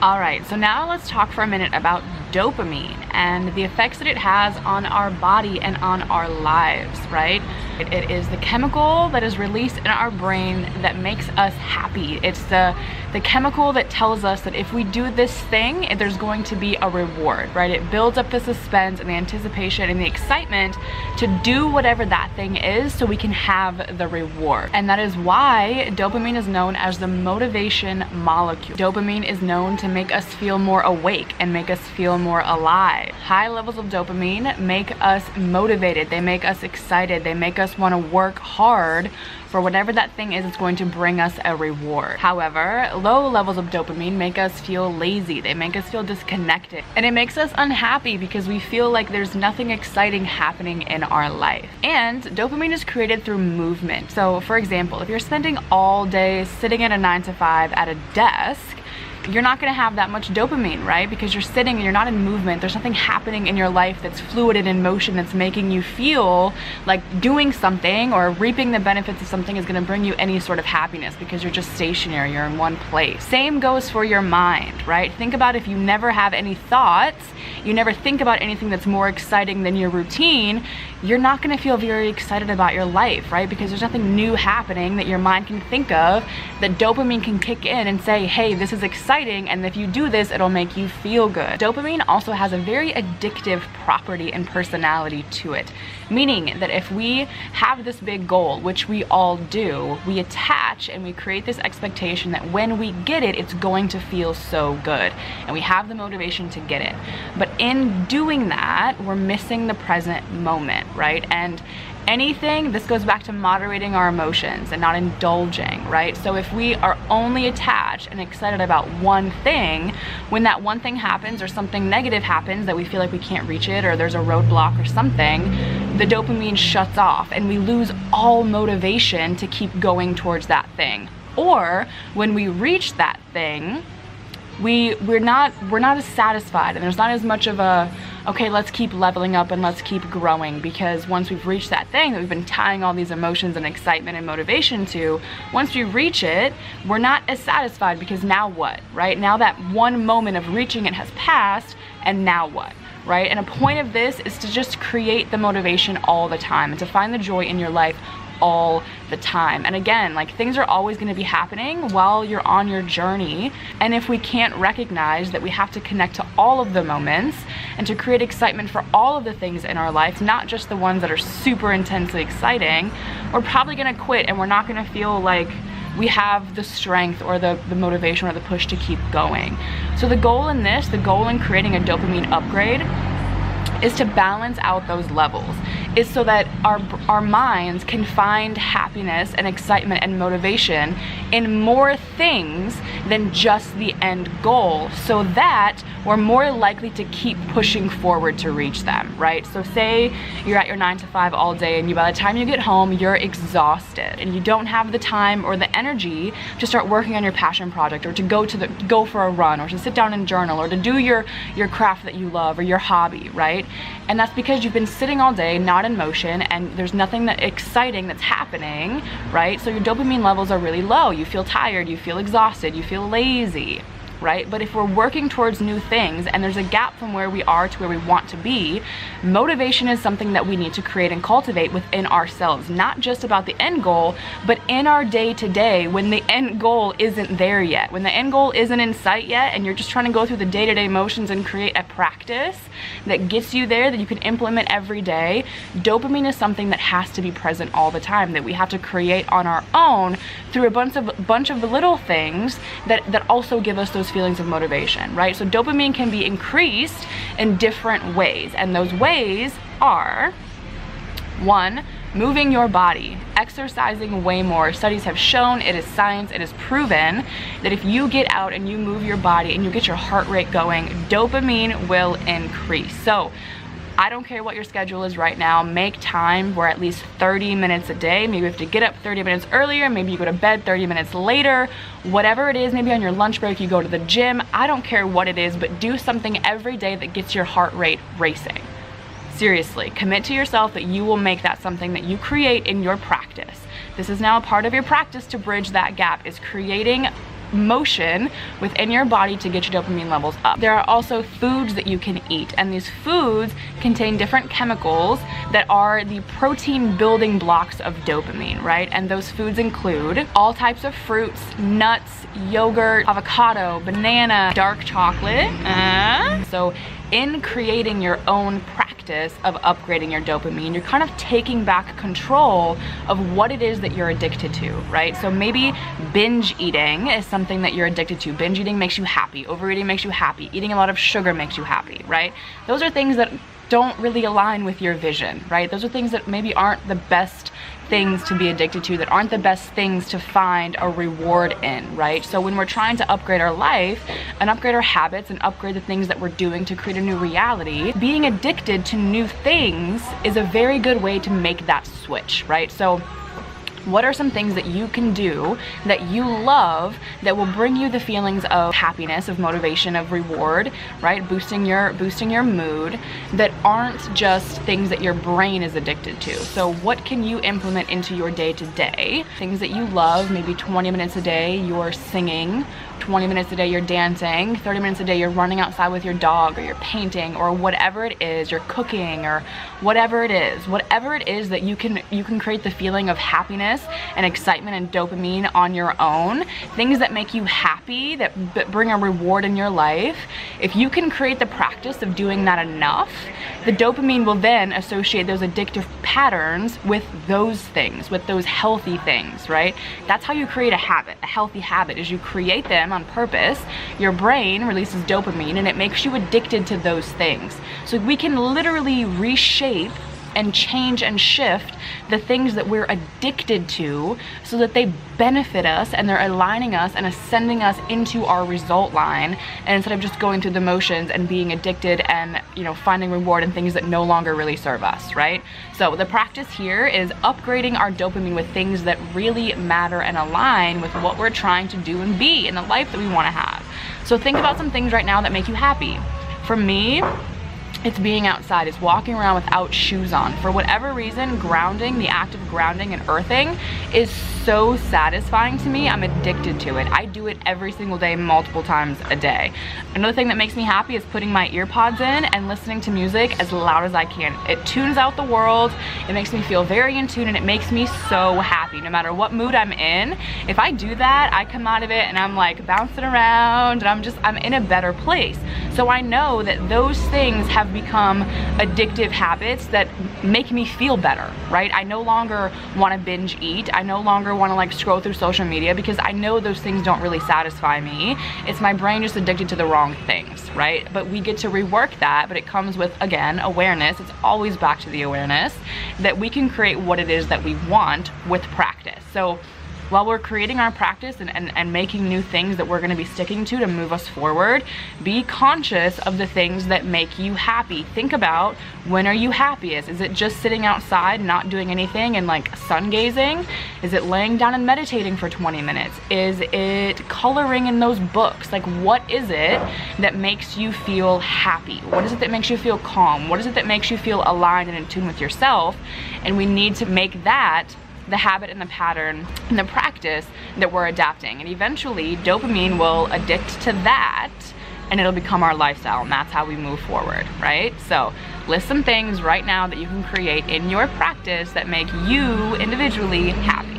All right, so now let's talk for a minute about dopamine and the effects that it has on our body and on our lives, right? It is the chemical that is released in our brain that makes us happy. It's the chemical that tells us that if we do this thing, there's going to be a reward, right? It builds up the suspense and the anticipation and the excitement to do whatever that thing is so we can have the reward. And that is why dopamine is known as the motivation molecule. Dopamine is known to make us feel more awake and make us feel more alive. High levels of dopamine make us motivated. They make us excited. They make us want to work hard for whatever that thing is. It's going to bring us a reward. However, low levels of dopamine make us feel lazy. They make us feel disconnected. And it makes us unhappy because we feel like there's nothing exciting happening in our life. And dopamine is created through movement. So for example, if you're spending all day sitting at a 9 to 5 at a desk, you're not going to have that much dopamine, right? Because you're sitting and you're not in movement. There's nothing happening in your life that's fluid and in motion that's making you feel like doing something or reaping the benefits of something is going to bring you any sort of happiness, because you're just stationary, you're in one place. Same goes for your mind, right? Think about if you never have any thoughts, you never think about anything that's more exciting than your routine, you're not going to feel very excited about your life, right? Because there's nothing new happening that your mind can think of that dopamine can kick in and say, hey, this is exciting, and if you do this, it'll make you feel good. Dopamine also has a very addictive property and personality to it, meaning that if we have this big goal, which we all do, we attach and we create this expectation that when we get it, it's going to feel so good, and we have the motivation to get it. But in doing that, we're missing the present moment, right? And this goes back to moderating our emotions and not indulging, right? So if we are only attached and excited about one thing, when that one thing happens or something negative happens that we feel like we can't reach it or there's a roadblock or something, the dopamine shuts off and we lose all motivation to keep going towards that thing. Or when we reach that thing, we're not as satisfied, and there's not as much of a, okay, let's keep leveling up and let's keep growing, because once we've reached that thing that we've been tying all these emotions and excitement and motivation to, once we reach it, we're not as satisfied, because now what, right? Now that one moment of reaching it has passed, and now what? Right? And a point of this is to just create the motivation all the time and to find the joy in your life all the time. And again, like, things are always going to be happening while you're on your journey, and if we can't recognize that we have to connect to all of the moments and to create excitement for all of the things in our life, not just the ones that are super intensely exciting, we're probably going to quit, and we're not going to feel like we have the strength or the motivation or the push to keep going. So the goal in creating a dopamine upgrade is to balance out those levels, is so that our minds can find happiness and excitement and motivation in more things than just the end goal, so that we're more likely to keep pushing forward to reach them, right? So say you're at your 9 to 5 all day, and by the time you get home, you're exhausted and you don't have the time or the energy to start working on your passion project, or to go for a run, or to sit down and journal, or to do your craft that you love or your hobby, right? And that's because you've been sitting all day, not in motion, and there's nothing that exciting that's happening, right? So your dopamine levels are really low. You feel tired, you feel exhausted, you feel lazy, right? But if we're working towards new things and there's a gap from where we are to where we want to be, motivation is something that we need to create and cultivate within ourselves, not just about the end goal, but in our day-to-day when the end goal isn't there yet, when the end goal isn't in sight yet, and you're just trying to go through the day-to-day motions and create a practice that gets you there, that you can implement every day. Dopamine is something that has to be present all the time, that we have to create on our own through a bunch of the little things that also give us those feelings of motivation, right? So dopamine can be increased in different ways, and those ways are: 1, moving your body, exercising way more. Studies have shown, it is science, it is proven that if you get out and you move your body and you get your heart rate going, dopamine will increase. So I don't care what your schedule is right now, make time for at least 30 minutes a day. Maybe you have to get up 30 minutes earlier, maybe you go to bed 30 minutes later, whatever it is. Maybe on your lunch break you go to the gym. I don't care what it is, but do something every day that gets your heart rate racing. Seriously, commit to yourself that you will make that something that you create in your practice. This is now a part of your practice to bridge that gap, is creating motion within your body to get your dopamine levels up. There are also foods that you can eat, and these foods contain different chemicals that are the protein building blocks of dopamine, right? And those foods include all types of fruits, nuts, yogurt, avocado, banana, dark chocolate. So in creating your own practice of upgrading your dopamine, you're kind of taking back control of what it is that you're addicted to, right? So maybe binge eating is something that you're addicted to. Binge eating makes you happy. Overeating makes you happy. Eating a lot of sugar makes you happy, right? Those are things that don't really align with your vision, right? Those are things that maybe aren't the best things to be addicted to, that aren't the best things to find a reward in, right? So when we're trying to upgrade our life and upgrade our habits and upgrade the things that we're doing to create a new reality, being addicted to new things is a very good way to make that switch, right? So what are some things that you can do that you love that will bring you the feelings of happiness, of motivation, of reward, right? Boosting your mood, that aren't just things that your brain is addicted to. So what can you implement into your day-to-day? Things that you love, maybe 20 minutes a day you're singing, 20 minutes a day you're dancing, 30 minutes a day you're running outside with your dog, or you're painting, or whatever it is, you're cooking, or whatever it is that you can create the feeling of happiness and excitement and dopamine on your own. Things that make you happy, that bring a reward in your life. If you can create the practice of doing that enough, the dopamine will then associate those addictive patterns with those things, with those healthy things, right? That's how you create a habit. A healthy habit is you create them on purpose. Your brain releases dopamine and it makes you addicted to those things. So we can literally reshape and change and shift the things that we're addicted to so that they benefit us and they're aligning us and ascending us into our result line, and instead of just going through the motions and being addicted and, you know, finding reward in things that no longer really serve us, right? So the practice here is upgrading our dopamine with things that really matter and align with what we're trying to do and be in the life that we want to have. So think about some things right now that make you happy. For me, it's being outside, it's walking around without shoes on. For whatever reason, grounding, the act of grounding and earthing is so satisfying to me. I'm addicted to it. I do it every single day, multiple times a day. Another thing that makes me happy is putting my ear pods in and listening to music as loud as I can. It tunes out the world, it makes me feel very in tune, and it makes me so happy. No matter what mood I'm in, if I do that, I come out of it and I'm like bouncing around and I'm in a better place. So I know that those things have become addictive habits that make me feel better, right? I no longer want to binge eat. I no longer want to like scroll through social media because I know those things don't really satisfy me. It's my brain just addicted to the wrong things, right? But we get to rework that, but it comes with, again, awareness. It's always back to the awareness that we can create what it is that we want with practice. So while we're creating our practice and making new things that we're going to be sticking to move us forward, be conscious of the things that make you happy. Think about, when are you happiest? Is it just sitting outside not doing anything and like sun gazing? Is it laying down and meditating for 20 minutes? Is it coloring in those books? Like, what is it that makes you feel happy? What is it that makes you feel calm? What is it that makes you feel aligned and in tune with yourself? And we need to make that the habit and the pattern and the practice that we're adapting. And eventually dopamine will addict to that and it'll become our lifestyle, and that's how we move forward, right? So list some things right now that you can create in your practice that make you individually happy.